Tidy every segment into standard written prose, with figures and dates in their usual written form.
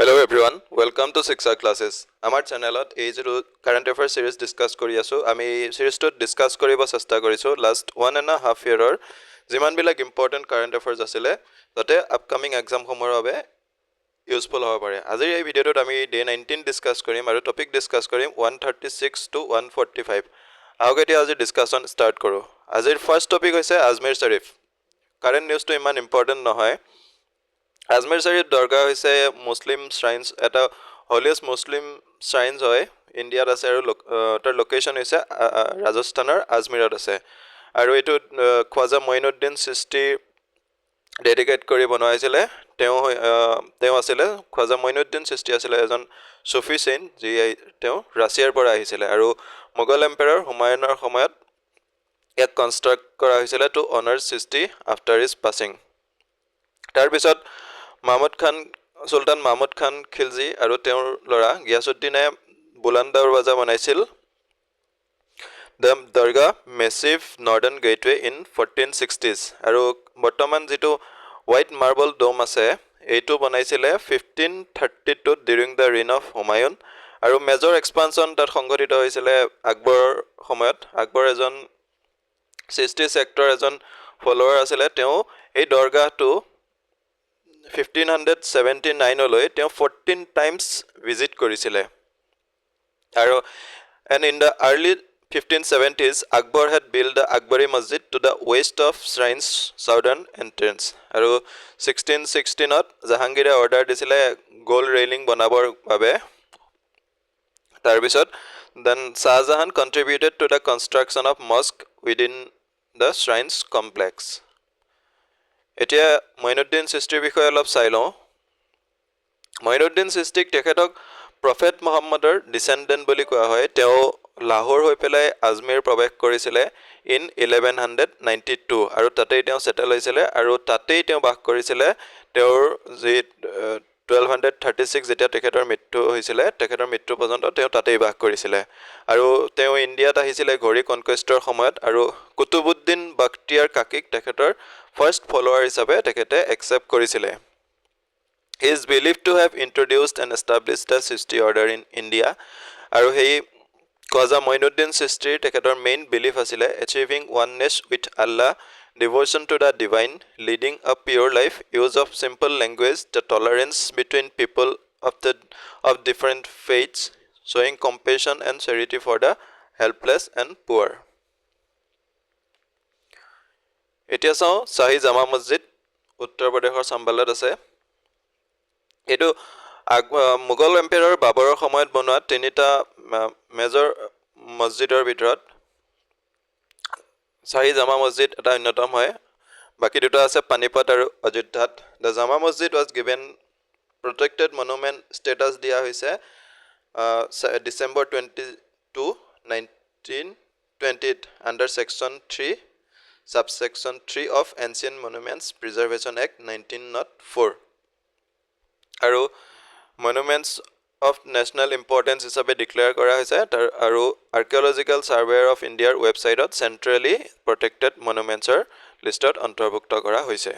Hello everyone, welcome to Shiksha classes. Amar channelot ei je current affairs series discuss kori asu. Ami series to discuss koribo chesta korisu last 1.5 year or jiman bilak important current affairs asile tate upcoming exam homor hobe useful hobo pare. Azir ei video tot ami day 19 discuss korim aru topic discuss korim 136 to 145. Ahogeti azir discussion start koru. Azir first topic hoise Ajmer Sharif. Current news to iman important nohoy. Ajmer Sharif Dargah hoise Muslim shrines eta holiest Muslim shrines hoy India ase aru tar location hoise Rajasthaner Ajmerat ase aru etu Khwaja Moinuddin Chisti dedicate kori banoa hoisile teo asile Khwaja Moinuddin Chisti asile ejon Sufi saint ji teo Russiaৰ পৰা আহিছিলে আৰু Mughal emperor Humayunৰ সময়ত এক কনস্ট্ৰাক্ট কৰা হৈছিলে two অনাৰ Chisti after his passing তাৰ পিছত Sultan Mahmud Khan Khilji আৰু তেওঁৰ লৰা গিয়াসুদ্দিনে বুলন্দ দৰৱাজা বনাইছিল the Dargah massive northern gateway in 1460s আৰু বৰ্তমান যেটো white marble dome আছে এইটো বনাইছিলে 1532 during the reign of Humayun আৰু major expansion তাত সংঘটিত হৈছিলে আকবৰৰ সময়ত আকবৰ এজন 60 sector এজন follower আছিলে তেওঁ এই দৰগাহটো 1579 লৈ তেওঁ 14 times visit কৰিছিলে আৰু and in the early 1570s Akbar had built the Akbari Masjid to the west of Shrine's southern entrance আৰু 1616 ত জাহাংগীৰে অৰ্ডাৰ দিছিলে গোল ৰেইলিং বনাবৰ বাবে তাৰ পিছত then Shah Jahan contributed to the construction of mosque within the Shrine's complex এতিয়া মইনুদ্দিন চিষ্টিৰ বিষয়ে অলপ চাই লওঁ মইনুদ্দিন চিষ্টিক তেখেতক প্ৰফেট মুহাম্মদৰ ডিসেন্ডেন্ট বুলি কোৱা হয় তেওঁ লাহোৰ হৈ পেলাই আজমেৰ প্ৰৱেশ কৰিছিলে ইন 1192 আৰু তাতেই তেওঁ সেটেল হৈছিলে আৰু তাতেই তেওঁ বাস কৰিছিলে তেওঁৰ যি 1236 যেতিয়া তেখেতৰ মৃত্যু হৈছিলে তেখেতৰ মৃত্যু পৰ্যন্ত তেওঁ তাতেই বাস কৰিছিলে আৰু তেওঁ ইণ্ডিয়াত আহিছিলে ঘড়ী কনকুৱেষ্টৰ সময়ত আৰু কুতুবুদ্দিন বখতিয়াৰ কাকিক তেখেতৰ ফাৰ্ষ্ট ফলোৱাৰ হিচাপে তেখেতে একসেপ্ট কৰিছিলে He is believed to have introduced and established the Chisti order in India আৰু হেই Khwaja Moinuddin Chistiৰ তেখেতৰ main belief আছিলে achieving oneness with Allah devotion to the divine leading a pure life use of simple language the tolerance between people of different faiths showing compassion and charity for the helpless and poor এতিয়া চাও Shahi Jama Masjid উত্তৰ প্ৰদেশৰ চাম্বালত আছে এটো Mughal empire বাবৰৰ সময়ত বনোৱা তিনিটা major মছজিদৰ ভিতৰত Shahi Jama Masjid এটা অন্যতম হয় বাকি দুটা আছে পানিপত আৰু অযোধ্যাত The Jama Masjid was given protected monument status দিয়া হৈছে December 22 1920 under section 3 subsection 3 of Ancient Monuments Preservation Act 1904 আৰু monuments of national importance হিচাপে ডিক্লেয়াৰ কৰা হৈছে আৰু archaeological surveyor of Indiaৰ websiteত centrally protected monumentsৰ লিষ্টত অন্তৰ্ভুক্ত কৰা হৈছে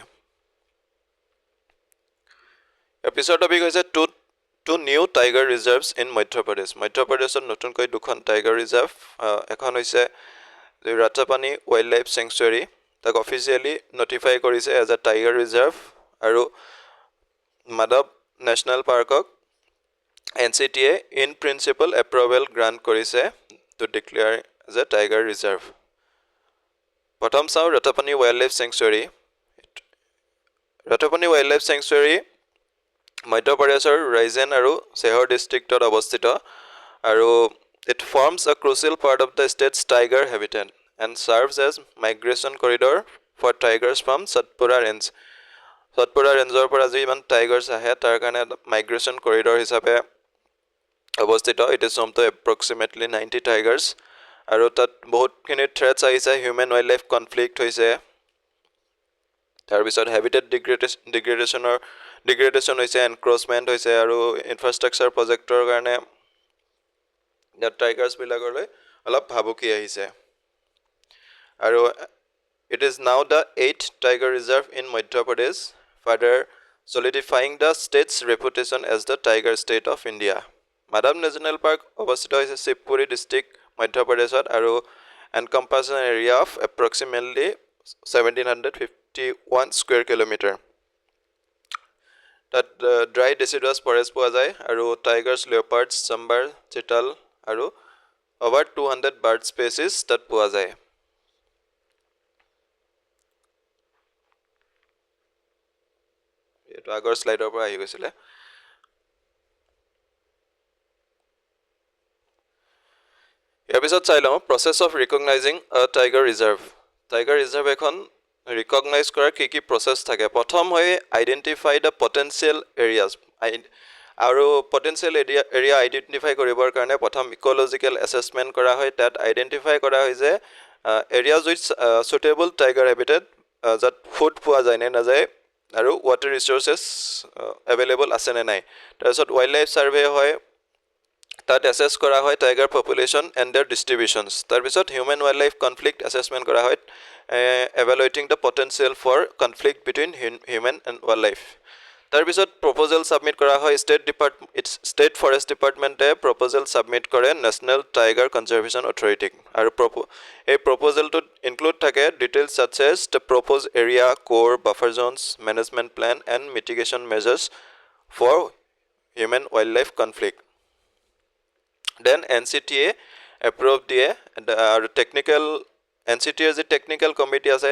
এপিসোড টপিক হৈছে two new tiger reserves in Madhya Pradesh মধ্যপ্ৰদেশত নতুনকৈ দুখন টাইগাৰ ৰিজাৰ্ভ এখন হৈছে ৰাতাপানী ওয়াইল্ড লাইফ স্যাংচুৱেৰী তাক অফিচিয়ালি নটিফাই কৰিছে এজ আ টাইগাৰ ৰিজাৰ্ভ আৰু Madhav National Parkok NCTA in principle approval grant korise to declare as a tiger reserve. Prothom sao Ratapani Wildlife Sanctuary. Ratapani Wildlife Sanctuary Madhya Pradeshor Raizen aru Sehor district ot obostito aru it forms a crucial part of the state's tiger habitat and serves as migration corridor for tigers from Satpura range. Satpura ৰেঞ্জৰ পৰা যি মান টাইগাৰ্স আহে তাৰ কাৰণে migration corridor হিচাপে অৱস্থিত it is home to approximately 90 tigers আৰু তাত বহুতখিনি থ্ৰেটস আহিছে হিউম্যান ওয়াইল্ড লাইফ কনফ্লিক্ট হৈছে তাৰ পিছত হেবিটেট ডিগ্ৰেডেশন হৈছে এনক্ৰোচমেন্ট হৈছে আৰু ইনফ্ৰাষ্ট্ৰাকচাৰ প্ৰজেক্টৰ কাৰণে দ্য টাইগাৰ্স বিলাকলৈ অলপ ভাবুকি আহিছে আৰু it is now the 8th tiger reserve in Madhya Pradesh Further solidifying the state's reputation as the tiger state of India. Madam National Park অৱস্থিত হৈছে শিৱপুৰী ডিষ্ট্ৰিক্ট মধ্য প্ৰদেশত আৰু encompasses an area of approximately 1751 square kilometer. তাত dry deciduous forest পোৱা যায় আৰু tigers, leopards, sambar, chital আৰু over 200 bird species তাত পোৱা যায়. এইটো আগৰ স্লাইডৰ পৰা আহি গৈছিলে. ইয়াৰ পিছত চাই লওঁ process of recognizing a tiger reserve. Tiger reserve এখন recognize কৰাৰ কি process থাকে. প্ৰথম হৈ identify the potential areas. আৰু potential area identify কৰিবৰ কাৰণে প্ৰথম ecological assessment কৰা হয়. তাত identify কৰা হয় যে areas with suitable tiger habitat, that food পোৱা যায় নে নাযায় আৰু water resources available আছে নে নাই. তাৰপিছত wildlife survey হয়, তাত assess কৰা হয় tiger population and their distributions. তাৰপিছত human wildlife conflict assessment কৰা হয়, evaluating the potential for conflict between human and wildlife. তাৰপিছত proposal submit কৰা হয়, state forest department proposal submit কৰে national tiger conservation authority. আৰু এই proposal to include থাকে details such as the proposed area, core, buffer zones, management plan and mitigation measures for human wildlife conflict. Then NCTA approve দিয়ে আৰু technical NCTA যে technical committee আছে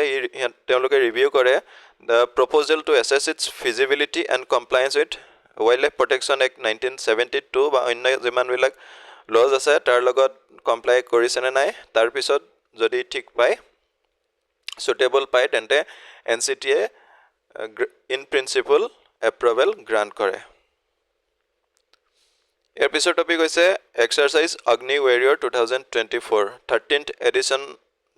তেওঁলোকে review কৰে the proposal to assess its feasibility and compliance with Wildlife Protection Act 1972 বা অন্য যিমানবিলাক laws আছে তাৰ লগত comply কৰিছে নে নাই. তাৰ পিছত যদি ঠিক পায় suitable পায় তেন্তে NCTA in principle approval grant কৰে. ইয়াৰ পিছৰ টপিক হৈছে exercise Agni warrior 2024 13th edition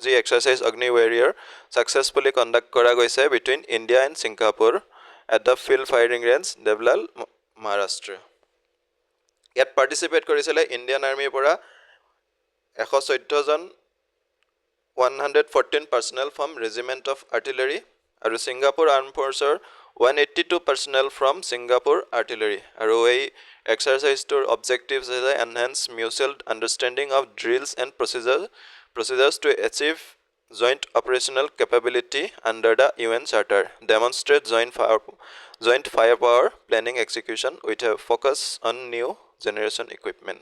যি exercise Agni warrior successfully conduct কৰা গৈছে between India and Singapore at the field firing range Devlali Maharashtra. ইয়াত পাৰ্টিচিপেট কৰিছিলে ইণ্ডিয়ান আৰ্মিৰ পৰা 114 জন 114 personnel from regiment of artillery আৰু সিংগাপুৰ arm ফৰ্চৰ 182 personnel from Singapore artillery. আৰু এই exercise to objectives is enhance mutual understanding of drills and procedures to achieve joint operational capability under the UN Charter, demonstrate joint firepower planning execution with a focus on new generation equipment.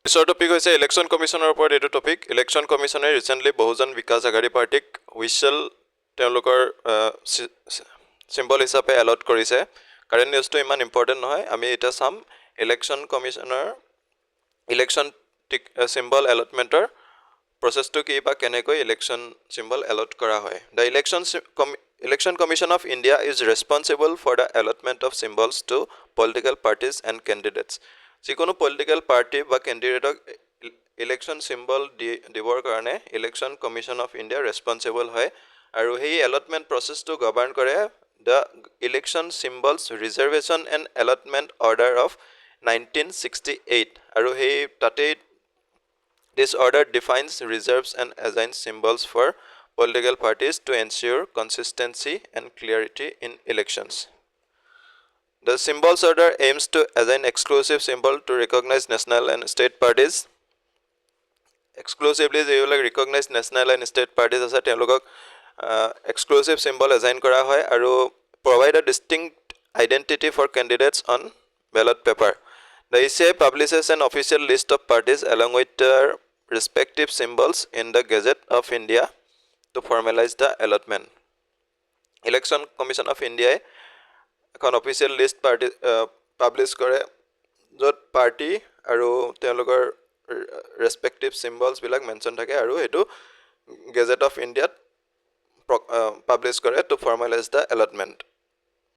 পিছৰ topic হৈছে election কমিশনৰ ওপৰত. এইটো topic election কমিশনে recently Bahujan Vikas Aghadi পাৰ্টিক whistle তেওঁলোকৰ symbol হিচাপে allot কৰিছে. কাৰেণ্ট নিউজটো ইমান ইম্পৰ্টেণ্ট নহয়, আমি এতিয়া চাম ইলেকশ্যন কমিশনৰ ইলেকশ্যন সিম্বল এলটমেণ্টৰ প্ৰচেছটো কি বা কেনেকৈ ইলেকশ্যন সিম্বল এলট কৰা হয়. The election commission of India is responsible for the allotment of symbols to political parties and candidates. যিকোনো পলিটিকেল পাৰ্টি বা কেণ্ডিডেটক ইলেকশ্যন সিম্বল দিবৰ কাৰণে ইলেকশ্যন কমিশন অফ ইণ্ডিয়া ৰেছপন্সিবল হয় আৰু সেই এলটমেণ্ট প্ৰচেছটো গভাৰ্ণ কৰে the election symbols reservation and allotment order of 1968 আৰু সেই তাতে this order defines reserves and assigns symbols for political parties to ensure consistency and clarity in elections. The symbols order aims to assign exclusive symbol to recognize national and state parties. Exclusively যিবিলাক recognize national and state parties আছে তেওঁলোকক exclusive symbol assign কৰা হয় আৰু provide a distinct identity for candidates on ballot paper. The ECI publishes an official list of parties along with their respective symbols in the Gazette of India to formalize the allotment. Election Commission of India এখন official list party publish কৰে য'ত party আৰু তেওঁলোকৰ respective symbols বিলাক mention থাকে আৰু এটো Gazette of India publish কৰে to formalize the allotment.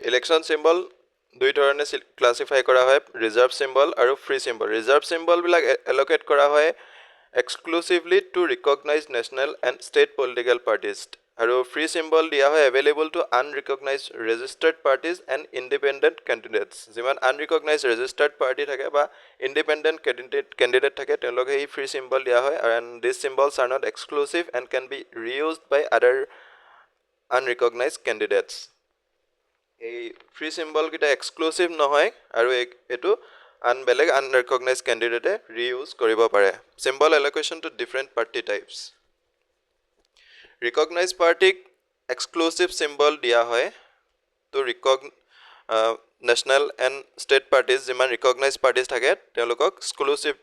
Election symbol দুই ধৰণে ক্লাসিফাই কৰা হয়, ৰিজাৰ্ভ সিম্বল আৰু ফ্ৰী সিম্বল. ৰিজাৰ্ভ সিম্বল বিলাক এলোকেট কৰা হয় exclusively to recognize national and state political parties আৰু ফ্ৰী সিম্বল দিয়া হয় available to unrecognized registered parties and independent candidates. যিমান unrecognized registered party থাকে বা independent candidate থাকে তেওঁলোকে এই ফ্ৰী সিম্বল দিয়া হয় and these symbols are not exclusive and can be reused by other unrecognized candidates. এই ফ্ৰী চিম্বল কিটা এক্সক্লুসিভ নহয় আৰু এটো বেলেগ আনৰিকগনাইজড ক্যান্ডিডেটে ৰিইউজ কৰিব পাৰে symbol allocation to different party types recognized পাৰ্টিক এক্সক্লুসিভ চিম্বল দিয়া হয় to national and state parties যিমান ৰিকগনাইজড পাৰ্টিজ থাকে তেওঁলোকক এক্সক্লুসিভ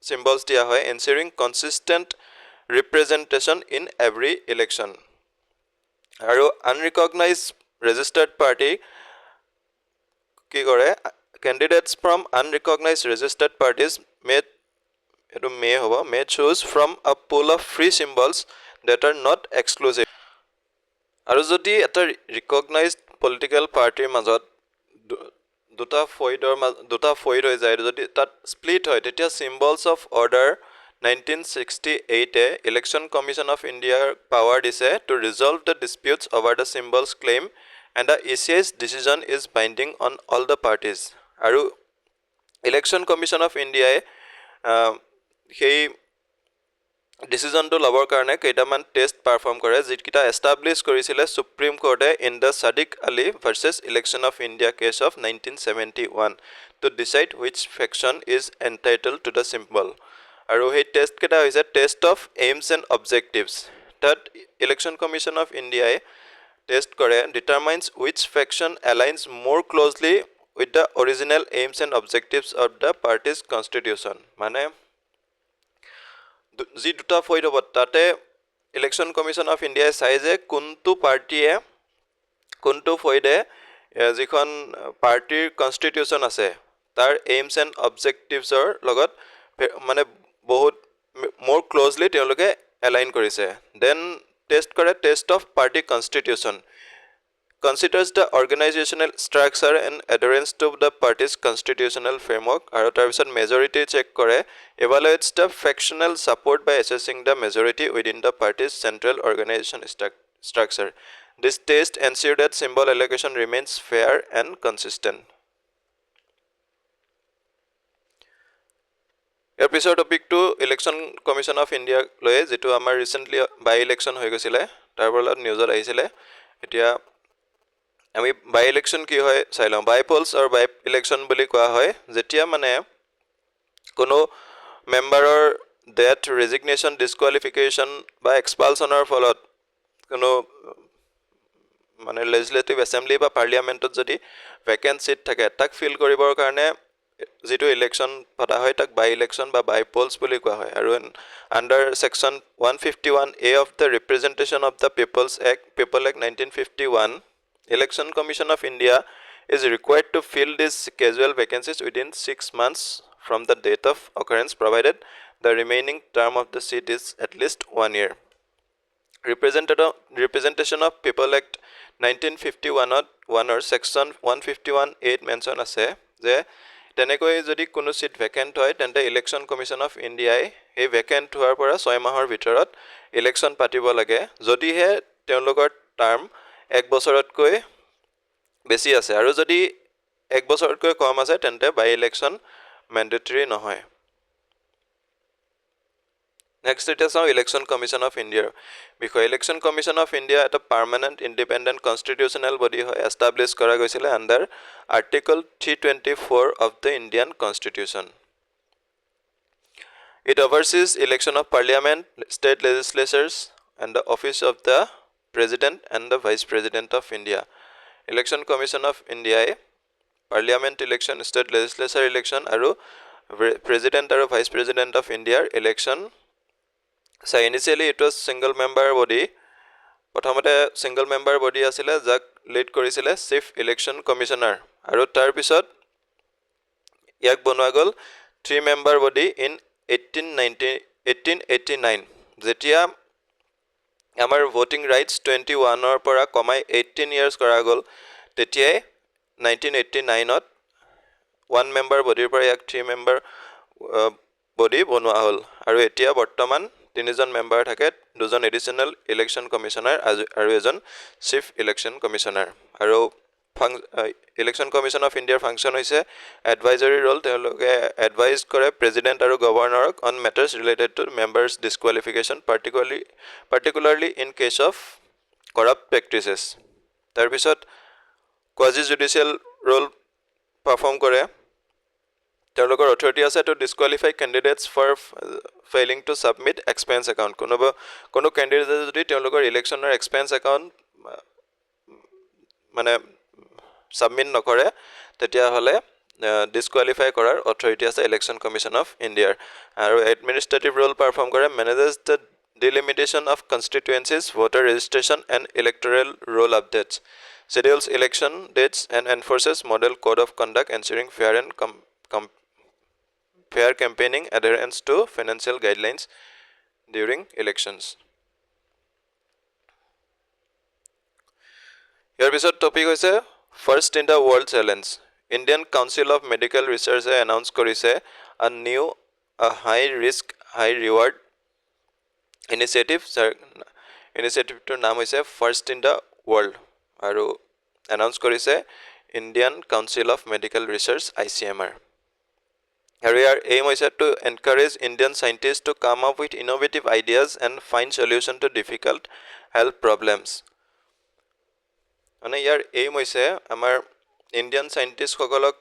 symbols দিয়া হয় ensuring consistent representation in every election আৰু unrecognized registered party কি কৰে candidates from unrecognized registered parties may choose from a pool of free symbols that are not exclusive আৰু যদি এটা recognized political party মাজত দুটা ফয়ড হৈ যায় যদি তাত স্প্লিট হয় তেতিয়া symbols of order 1968 election commission of India power দিছে to resolve the disputes over the symbols claim and the ECI's decision is binding on all the parties আৰু election commission of India সেই ডিসিশনটো লবৰ কাৰণে কেইটামান test perform কৰে যিকিটা establish কৰিছিলে supreme কোৰ্টে in the Sadiq Ali versus election of India case of 1971 to decide which faction is entitled to the symbol আৰু সেই টেষ্ট কেইটা হৈছে test of aims and objectives তাত ইলেকশন কমিশন অফ ইণ্ডিয়াই টেষ্ট কৰে determines which faction aligns more closely with the original aims and objectives of the party's constitution মানে যি দুটা ফয়ড হ'ব তাতে ইলেকশন কমিশন অফ ইণ্ডিয়াই চাই যে কোনটো পাৰ্টিয়ে কোনটো ফয়ডে যিখন পাৰ্টিৰ কনষ্টিটিউশ্যন আছে তাৰ এইমছ এণ্ড অবজেক্টিভছৰ লগত মানে বহুত মোৰ ক্লোজলি তেওঁলোকে এলাইন কৰিছে দেন টেষ্ট কৰে taste of party constitution considers the organizational structure and adherence to the party's constitutional framework আৰু তাৰপিছত majority check কৰে evaluates the factional support by assessing the majority within the party's central organization structure this test ensure that symbol allocation remains fair and consistent ইয়াৰ পিছৰ টপিকটো election commission of India লৈ যেটো আমাৰ recently বাই election হৈ গৈছিলে তাৰ পৰা নিউজত আহিছিলে এতিয়া আমি বাই ইলেকশন কি হয় চাই লওঁ বাই পোলছ আৰু বাই ইলেকশন বুলি কোৱা হয় যেতিয়া মানে কোনো মেম্বাৰৰ ডেথ ৰেজিগনেশ্যন ডিসকোৱালিফিকেশ্যন বা এক্সপালছনৰ ফলত কোনো মানে লেজিসলেটিভ এছেম্বলি বা পাৰ্লিয়ামেণ্টত যদি ভেকেন্ট সিট থাকে তাক ফিল কৰিবৰ কাৰণে যেটো ইলেকশন পতা হয় তাক বাই ইলেকশন বা বাই পোলছ বুলি কোৱা হয় আৰু under section 151A of the representation of the people's act 1951 Election Commission of India is required to fill these casual vacancies within 6 months from the date of occurrence provided the remaining term of the seat is at least 1 year. Representation of People Act 1951 or section 151(8) mention আছে যে তেনেকৈ যদি কোনো seat vacant হয় তেন্তে election commission of ইণ্ডিয়াই এই vacant হোৱাৰ পৰা 6 মাহৰ ভিতৰত ইলেকশন পাতিব লাগে যদিহে তেওঁলোকৰ টাৰ্ম 1 বছৰতকৈ বেছি আছে আৰু যদি 1 বছৰতকৈ কম আছে তেন্তে বাই ইলেকশন ম্যান্ডেটৰী নহয় নেক্সট এটা চাও ইলেকশন কমিশন অফ ইণ্ডিয়াৰ বিষয় ইলেকশন কমিশন অফ ইণ্ডিয়া এটা পাৰ্মানেন্ট ইন্ডিপেন্ডেন্ট কনষ্টিটিউশনাল বডি হয় এস্টাবলিশ কৰা গৈছিল under article 324 of the Indian constitution It oversees election of parliament, state legislatures and the office of the President and the Vice President of India. Election Commission of India, Parliament election, state legislature election, aru President aru Vice President of India election. So initially it was single member body. প্ৰথমতে single member body আছিলে যাক lead কৰিছিলে Chief Election Commissioner আৰু তাৰ পিছত ইয়াক বনোৱা গল 3 member body in 1889 যেতিয়া আমাৰ voting rights 21 ৰ পৰা কমাই 18 years কৰা গল তেতিয়াই 1989ত 1 member বডিৰ পৰা ইয়াক 3 member বডি বনোৱা হল আৰু এতিয়া বৰ্তমান 3জন মেম্বাৰ থাকে দুজন এডিশনাল ইলেকশন কমিশনাৰ আৰু এজন চিফ ইলেকশন কমিশনাৰ আৰু ইলেকশন কমিশন অফ ইণ্ডিয়াৰ ফাংচন হৈছে এডভাইজৰী ৰোল তেওঁলোকে এডভাইজ কৰে প্ৰেসিডেন্ট আৰু গভৰ্ণৰক on matters related to members disqualification particularly in case of corrupt practices তাৰ পিছত quasi judicial role perform কৰে তেওঁলোকৰ অথৰিটি আছে to disqualify candidates for failing to submit expense account কোনো ক্যান্ডিডেট যদি তেওঁলোকৰ ইলেকশনৰ expense account মানে সাবমিট নকৰে তেতিয়া হলে disqualify কৰাৰ অথৰিটি আছে ইলেকশন কমিশন অফ ইণ্ডিয়াৰ আৰু এডমিনিষ্ট্ৰেটিভ ৰোল পাৰফৰ্ম কৰে মেনেজেছ the delimitation of constituencies voter registration and electoral roll updates schedules election dates and enforces model code of conduct ensuring fair and fair campaigning adherence to financial guidelines during elections ইয়াৰ পিছত topic হৈছে first in the world challenge Indian Council of Medical Research announced কৰিছে a high risk high reward initiative to নাম হৈছে first in the world আৰু announce কৰিছে Indian Council of Medical Research ICMR আৰু ইয়াৰ aim হৈছে to encourage Indian scientists to come up with innovative ideas and find solution to difficult health problems মানে ইয়াৰ aim হৈছে আমাৰ Indian scientists সকলক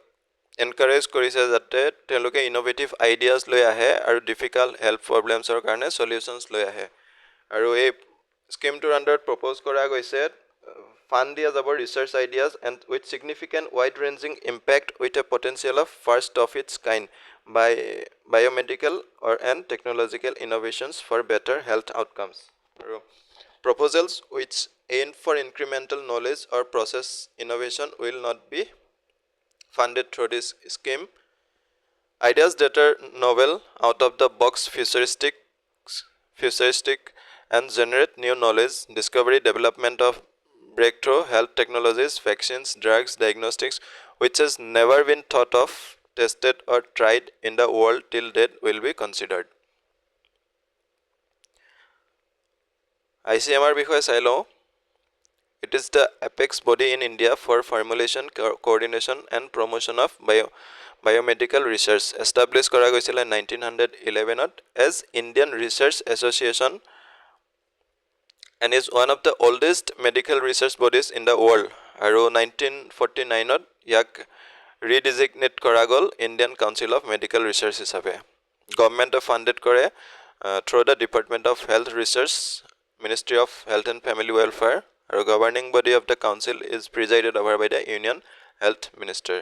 encourage কৰিছে যাতে তেওঁলোকে innovative ideas লৈ আহে আৰু difficult health problems ৰ কাৰণে solutions লৈ আহে আৰু এই স্কিমটোৰ আন্ডাৰত প্ৰপ'জ কৰা গৈছে fund দিয়া যাব research ideas and with significant wide ranging impact with a potential of first of its kind by biomedical and technological innovations for better health outcomes proposals which aim for incremental knowledge or process innovation will not be funded through this scheme ideas that are novel out of the box futuristic and generate new knowledge discovery development of breakthrough health technologies vaccines drugs diagnostics which has never been thought of tested or tried in the world till date will be considered ICMR বিষয়ে চাই লওঁ It is the apex body in India for formulation, coordination and promotion of biomedical research. Established kora goisile 1911 as Indian Research Association and is one of the oldest medical research bodies in the world. Aru 1949 yak redesignate kora gol Indian Council of Medical Research hisabe. Government funded kore through the Department of Health Research, Ministry of Health and Family Welfare. Our governing body of the council is presided over by the Union Health Minister.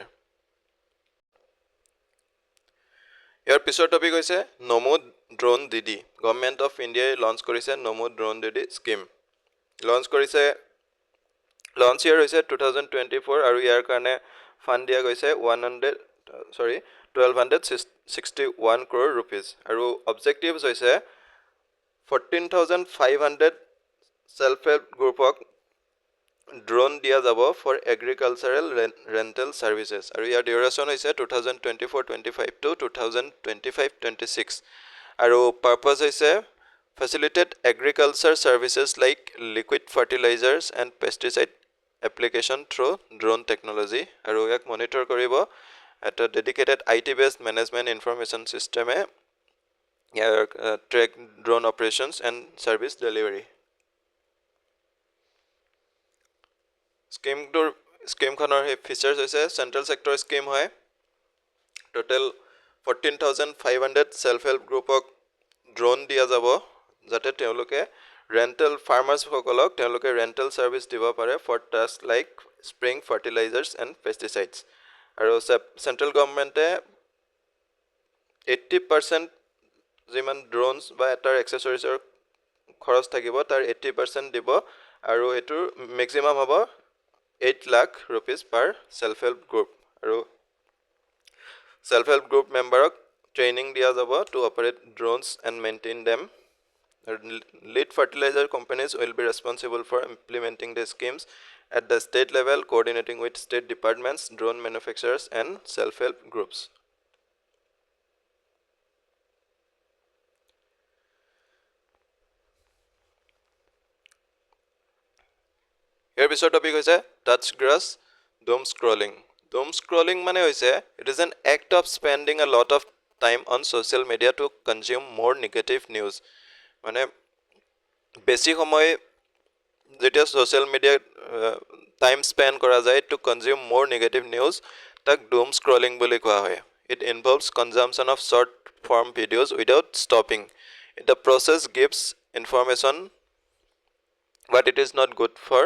Your pisor topic hoise Nomo Drone Didi. Government of India launch korise Nomo Drone Didi scheme. Launch year hoise 2024 aru yar karone fund dia goise 1261 crore rupees. Aru objectives hoise 14,500 self-help group drone dia jabo for agricultural rental services aru ya duration hoise 2024-25 to 2025-26 aru purpose hoise facilitate agriculture services like liquid fertilizers and pesticide application through drone technology aru yak monitor koribo at a dedicated IT based management information system track drone operations and service delivery scheme khonor features hoise central sector scheme hoy total 14,500 self help group ok drone dia jabo jate teoloke rental farmers hokolok teoloke rental service diba pare for tasks like spraying fertilizers and pesticides aro central government 80% jiman drones ba etar accessories or খৰচ থাকিব তাৰ 80% দিব আৰু এটো maximum হ'ব 8 lakh rupees per self-help group. Aru self-help group member training dia jabo to operate drones and maintain them. Lead fertilizer companies will be responsible for implementing the schemes at the state level, coordinating with state departments, drone manufacturers, and self-help groups. Here episode topic hoise touch grass doom scrolling. Doom scrolling mane hoise it is an act of spending a lot of time on social media to consume more negative news. Mane beshi homoy jetia social media time spend কৰা যায় to consume more negative news তাক doom scrolling বুলি কোৱা হয় it involves consumption of short form videos without stopping the process gives information but it is not good for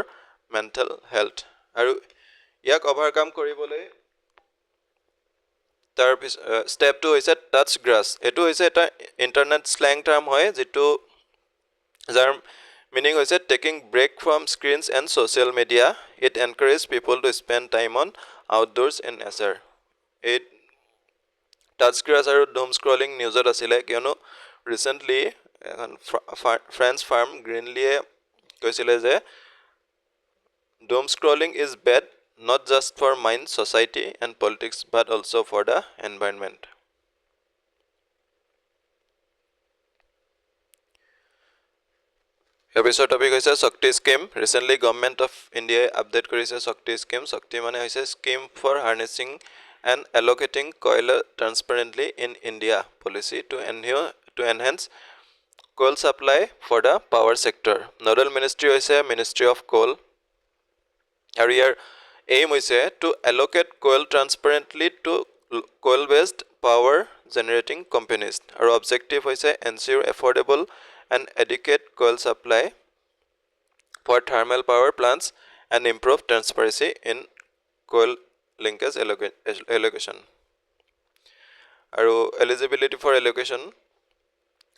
mental health আৰু ইয়াক অভাৰকাম কৰিবলৈ তাৰপিছত ষ্টেপটো হৈছে টাচ গ্ৰাছ এইটো হৈছে এটা ইণ্টাৰনেট স্লেং টাৰ্ম হয় যিটো যাৰ মিনিং হৈছে taking break from screens and social media it encourage people to spend time on outdoors in nature এই টাচ গ্ৰাছ আৰু ডুম স্ক্ৰলিং নিউজত আছিলে কিয়নো ৰিচেণ্টলি এখন ফ্ৰেঞ্চ ফাৰ্ম গ্ৰীণলিয়ে কৈছিলে যে doom scrolling is bad not just for mind, society and politics but also for the environment. Episode topic hoise Shakti scheme. Recently government of India update korise Shakti scheme. Shakti mane hoise scheme for harnessing and allocating coal transparently in India policy to enhance coal supply for the power sector. Nodal ministry hoise Ministry of Coal. আৰু ইয়াৰ aim is to allocate coal transparently to coal-based power generating companies. Our objective is ensure affordable and adequate coal supply for thermal power plants and improve transparency in coal linkage allocation. Our eligibility for allocation,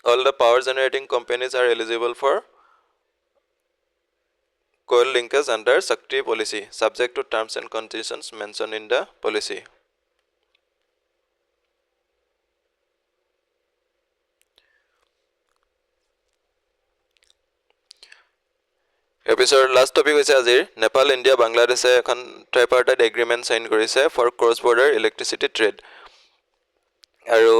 all the power generating companies are eligible for coal linkage under Shakti policy, subject to terms and conditions mentioned in the policy. Episode last topic is azir Nepal, India, Bangladesh ekhan tripartite agreement sign korise for cross border electricity trade. Aru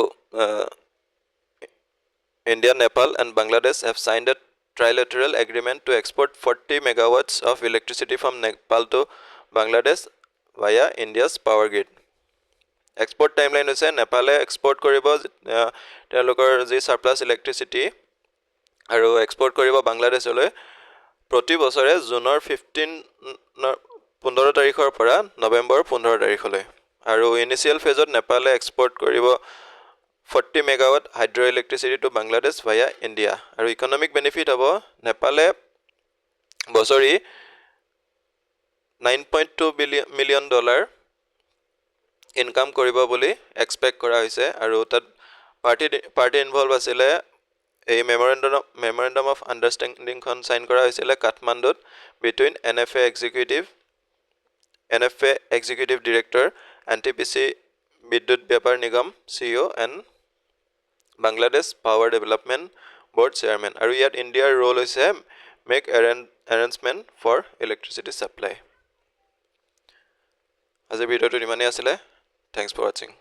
India, Nepal and Bangladesh have signed a trilateral agreement to export 40 megawatts of electricity from Nepal to Bangladesh via India's power grid. Export timeline is Nepal export koribo telokor ji surplus electricity aru export koribo Bangladesh ole proti bochore June 15 tarikhor pora November 15 tarikhole aru initial phase Nepal export koribo 40 megawatt hydroelectricity to Bangladesh via India. Our economic benefit abo Nepal bosori $9.2 million income koribo boli expect kora hoise aru tat party involved asile a memorandum of understanding kon sign kora hoisile Kathmandut between NFA executive director NTPC Bidyut Byapar Nigam CEO and Bangladesh Power Development Board Chairman. Aru yat India role is make arrangement for electricity supply. As a video to Nimani asile. Thanks for watching.